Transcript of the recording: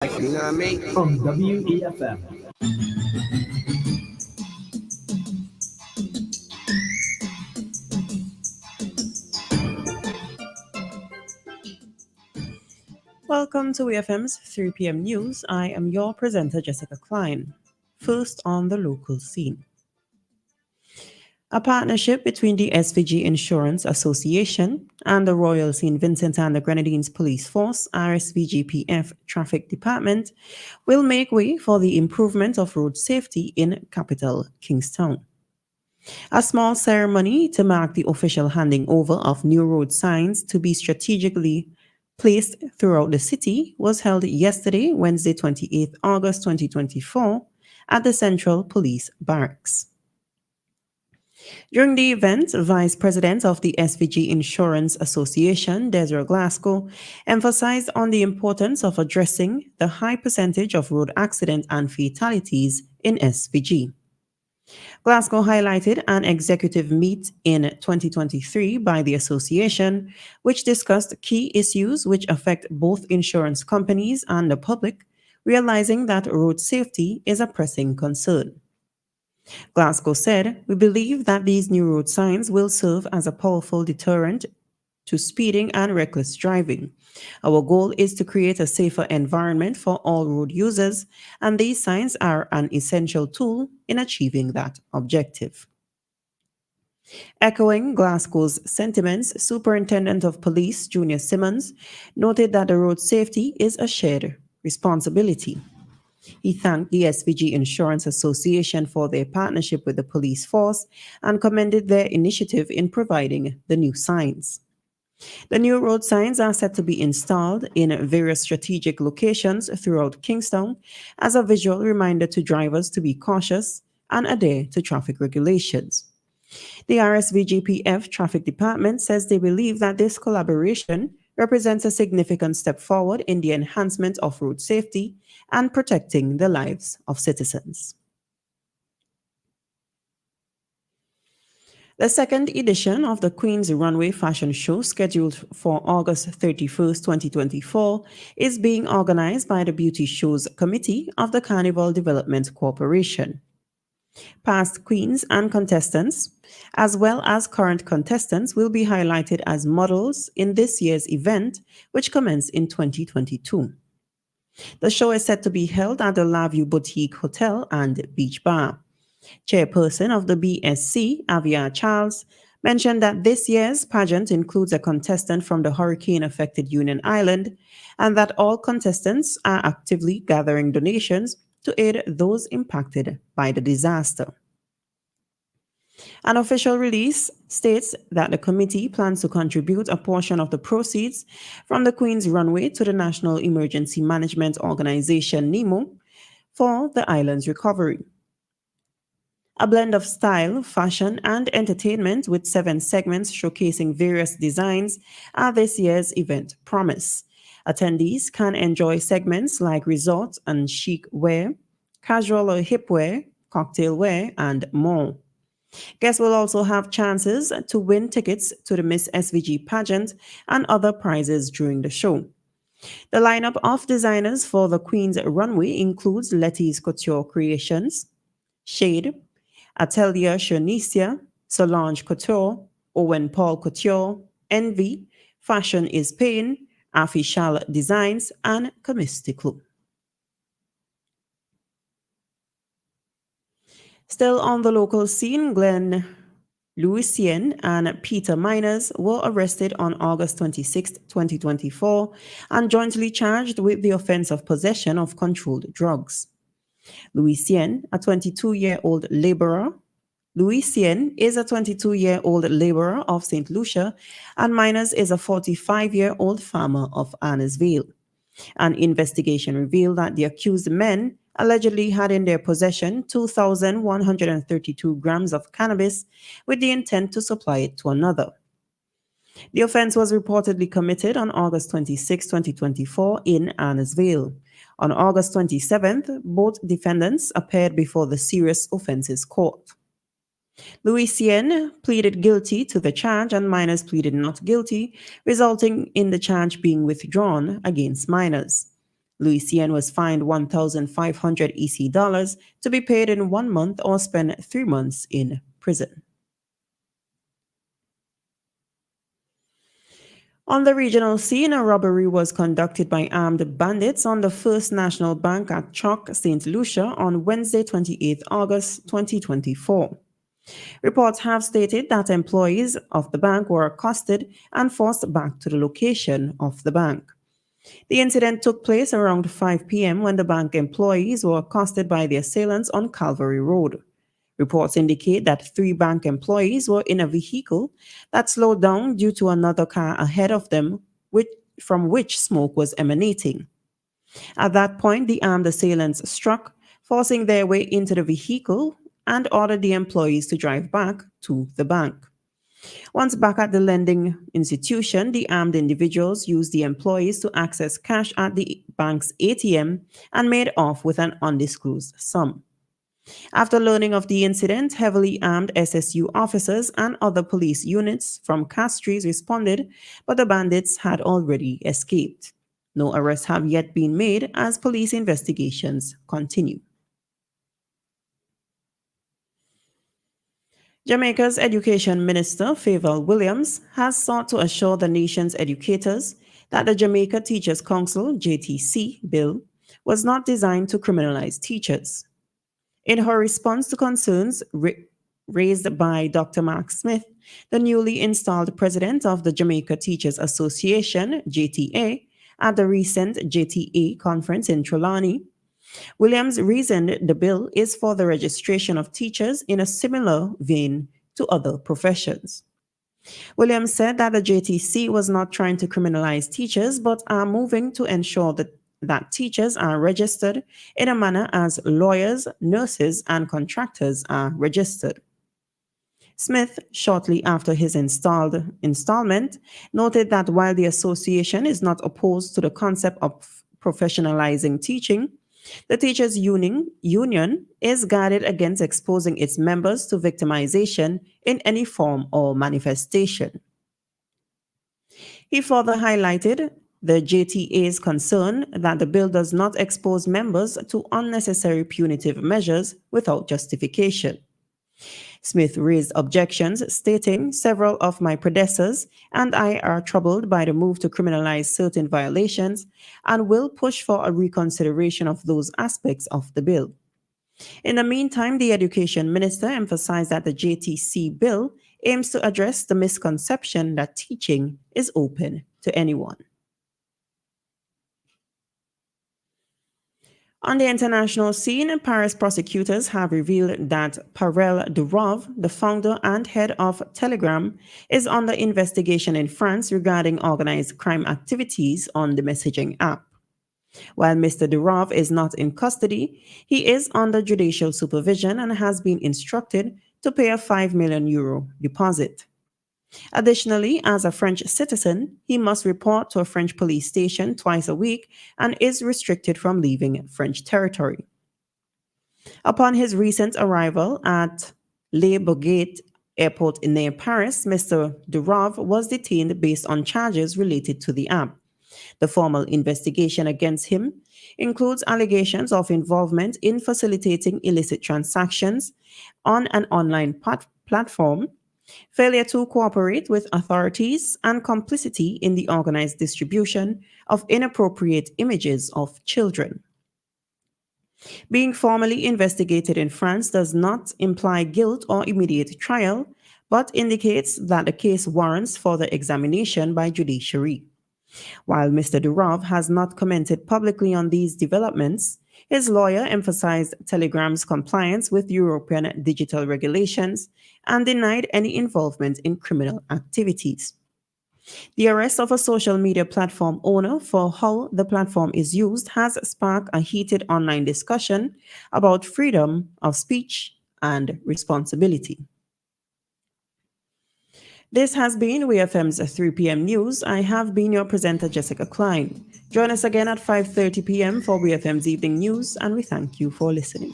You know what I mean? From WEFM. Welcome to WEFM's 3 p.m. news. I am your presenter, Jessica Klein. First on the local scene. A partnership between the SVG Insurance Association and the Royal St. Vincent and the Grenadines Police Force, RSVGPF Traffic Department, will make way for the improvement of road safety in capital Kingstown. A small ceremony to mark the official handing over of new road signs to be strategically placed throughout the city was held yesterday, Wednesday, 28th August 2024, at the Central Police Barracks. During the event, Vice President of the SVG Insurance Association, Desiree Glasgow, emphasized on the importance of addressing the high percentage of road accident and fatalities in SVG. Glasgow highlighted an executive meet in 2023 by the association, which discussed key issues which affect both insurance companies and the public, realizing that road safety is a pressing concern. Glasgow said, "We believe that these new road signs will serve as a powerful deterrent to speeding and reckless driving. Our goal is to create a safer environment for all road users, and these signs are an essential tool in achieving that objective." Echoing Glasgow's sentiments, Superintendent of Police Junior Simmons noted that the road safety is a shared responsibility. He thanked the SVG Insurance Association for their partnership with the police force and commended their initiative in providing the new signs. The new road signs are set to be installed in various strategic locations throughout Kingstown as a visual reminder to drivers to be cautious and adhere to traffic regulations. The RSVGPF Traffic Department says they believe that this collaboration represents a significant step forward in the enhancement of road safety and protecting the lives of citizens. The second edition of the Queen's Runway Fashion Show, scheduled for August 31st, 2024, is being organized by the Beauty Shows Committee of the Carnival Development Corporation. Past queens and contestants, as well as current contestants, will be highlighted as models in this year's event, which commenced in 2022. The show is set to be held at the Laview Boutique Hotel and Beach Bar. Chairperson of the BSC, Avia Charles, mentioned that this year's pageant includes a contestant from the hurricane-affected Union Island and that all contestants are actively gathering donations to aid those impacted by the disaster. An official release states that the committee plans to contribute a portion of the proceeds from the Queen's Runway to the National Emergency Management Organization, NEMO, for the island's recovery. A blend of style, fashion, and entertainment with 7 segments showcasing various designs are this year's event promise. Attendees can enjoy segments like resort and chic wear, casual or hip wear, cocktail wear, and more. Guests will also have chances to win tickets to the Miss SVG pageant and other prizes during the show. The lineup of designers for the Queen's Runway includes Letty's Couture Creations, Shade, Atelier Chernesia, Solange Couture, Owen Paul Couture, Envy, Fashion is Pain, Official Designs, and Comesticle. Still on the local scene, Glenn Louisien and Peter Miners were arrested on August 26, 2024, and jointly charged with the offense of possession of controlled drugs. Louisien, a 22-year-old laborer, Louisien is a 22-year-old laborer of St. Lucia, and Miners is a 45-year-old farmer of Annesville. An investigation revealed that the accused men allegedly had in their possession 2,132 grams of cannabis with the intent to supply it to another. The offense was reportedly committed on August 26, 2024 in Annesville. On August 27th, both defendants appeared before the Serious Offenses Court. Louisien pleaded guilty to the charge and Miners pleaded not guilty, resulting in the charge being withdrawn against Miners. Louisiana was fined 1,500 EC dollars to be paid in 1 month or spend 3 months in prison. On the regional scene, a robbery was conducted by armed bandits on the First National Bank at Chalk, St. Lucia on Wednesday, 28 August 2024. Reports have stated that employees of the bank were accosted and forced back to the location of the bank. The incident took place around 5 p.m. when the bank employees were accosted by the assailants on Calvary Road. Reports indicate that 3 bank employees were in a vehicle that slowed down due to another car ahead of them, from which smoke was emanating. At that point, the armed assailants struck, forcing their way into the vehicle and ordered the employees to drive back to the bank. Once back at the lending institution, the armed individuals used the employees to access cash at the bank's ATM and made off with an undisclosed sum. After learning of the incident, heavily armed SSU officers and other police units from Castries responded, but the bandits had already escaped. No arrests have yet been made as police investigations continue. Jamaica's Education Minister, Favour Williams, has sought to assure the nation's educators that the Jamaica Teachers Council (JTC) bill was not designed to criminalize teachers. In her response to concerns raised by Dr. Mark Smith, the newly installed president of the Jamaica Teachers Association (JTA), at the recent JTA conference in Trelawney, Williams reasoned the bill is for the registration of teachers in a similar vein to other professions. Williams said that the JTC was not trying to criminalize teachers, but are moving to ensure that teachers are registered in a manner as lawyers, nurses, and contractors are registered. Smith, shortly after his installment, noted that while the association is not opposed to the concept of professionalizing teaching, the teachers' union is guarded against exposing its members to victimization in any form or manifestation. He further highlighted the JTA's concern that the bill does not expose members to unnecessary punitive measures without justification. Smith raised objections, stating, "Several of my predecessors and I are troubled by the move to criminalize certain violations and will push for a reconsideration of those aspects of the bill." In the meantime, the Education Minister emphasized that the JTC bill aims to address the misconception that teaching is open to anyone. On the international scene, Paris prosecutors have revealed that Parel Durov, the founder and head of Telegram, is under investigation in France regarding organized crime activities on the messaging app. While Mr. Durov is not in custody, he is under judicial supervision and has been instructed to pay a €5 million deposit. Additionally, as a French citizen, he must report to a French police station twice a week and is restricted from leaving French territory. Upon his recent arrival at Le Bourget Airport near Paris, Mr. Durov was detained based on charges related to the app. The formal investigation against him includes allegations of involvement in facilitating illicit transactions on an online platform, failure to cooperate with authorities, and complicity in the organized distribution of inappropriate images of children. Being formally investigated in France does not imply guilt or immediate trial, but indicates that the case warrants further examination by judiciary. While Mr. Durov has not commented publicly on these developments, his lawyer emphasized Telegram's compliance with European digital regulations and denied any involvement in criminal activities. The arrest of a social media platform owner for how the platform is used has sparked a heated online discussion about freedom of speech and responsibility. This has been WEFM's 3 p.m. news. I have been your presenter, Jessica Klein. Join us again at 5:30 p.m. for WEFM's evening news, and we thank you for listening.